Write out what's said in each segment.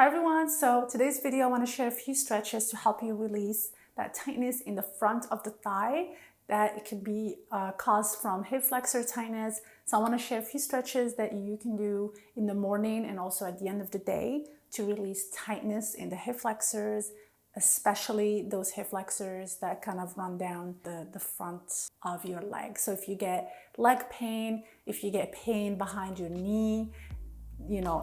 Hi everyone, so today's video I want to share a few stretches to help you release that tightness in the front of the thigh that it can be caused from hip flexor tightness. So I want to share a few stretches that you can do in the morning and also at the end of the day to release tightness in the hip flexors, especially those hip flexors that kind of run down the front of your leg. So if you get leg pain, if you get pain behind your knee,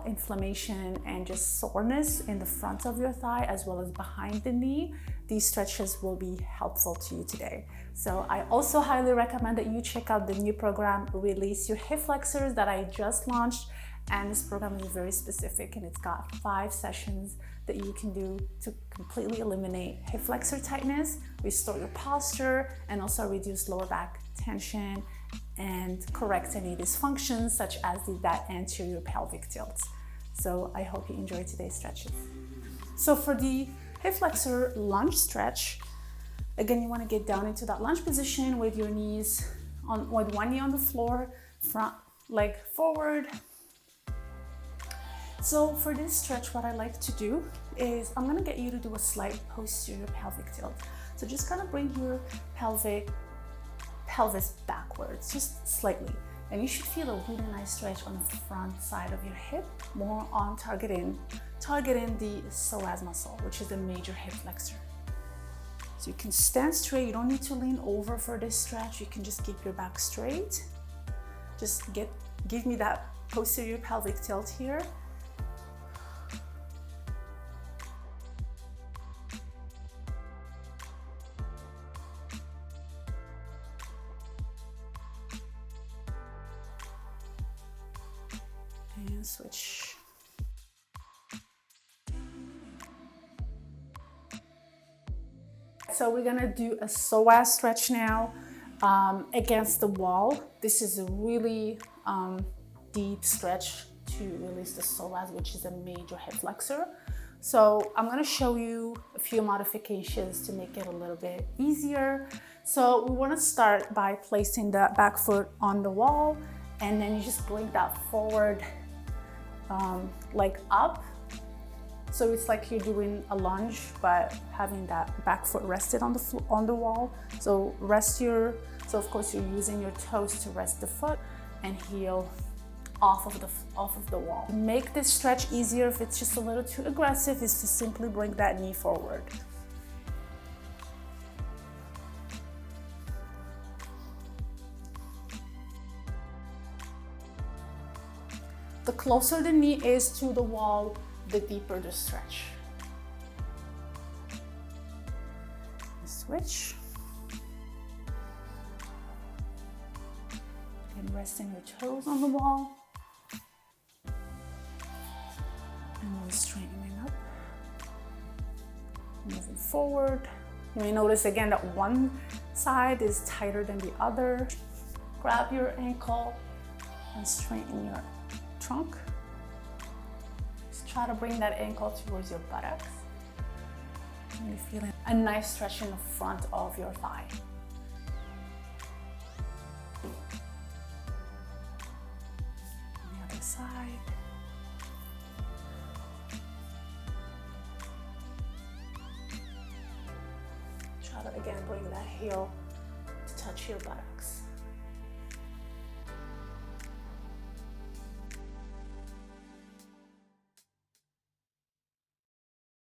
inflammation and just soreness in the front of your thigh as well as behind the knee, these stretches will be helpful to you today. So I also highly recommend that you check out the new program, Release Your Hip Flexors, that I just launched. And this program is very specific and it's got 5 sessions that you can do to completely eliminate hip flexor tightness, restore your posture, and also reduce lower back tension and correct any dysfunctions such as that anterior pelvic tilt. So I hope you enjoy today's stretches. So for the hip flexor lunge stretch, again, you want to get down into that lunge position with your knees with one knee on the floor, front leg forward. So for this stretch, what I like to do is I'm going to get you to do a slight posterior pelvic tilt. So just kind of bring your pelvis backwards, just slightly. And you should feel a really nice stretch on the front side of your hip, more on targeting the psoas muscle, which is the major hip flexor. So you can stand straight. You don't need to lean over for this stretch. You can just keep your back straight. Just give me that posterior pelvic tilt here. And switch. So we're gonna do a psoas stretch now against the wall. This is a really deep stretch to release the psoas, which is a major hip flexor. So I'm gonna show you a few modifications to make it a little bit easier. So we wanna start by placing the back foot on the wall, and then you just bring that forward leg up. So it's like you're doing a lunge, but having that back foot rested on the wall. So of course you're using your toes to rest the foot and heel off of the wall. To make this stretch easier, if it's just a little too aggressive, is to simply bring that knee forward. The closer the knee is to the wall, the deeper the stretch. Switch. And resting your toes on the wall. And then straightening up. Moving forward. You may notice again that one side is tighter than the other. Grab your ankle and straighten your trunk. Just try to bring that ankle towards your buttocks. And you're feeling a nice stretch in the front of your thigh. On the other side. Try to again bring that heel to touch your buttocks.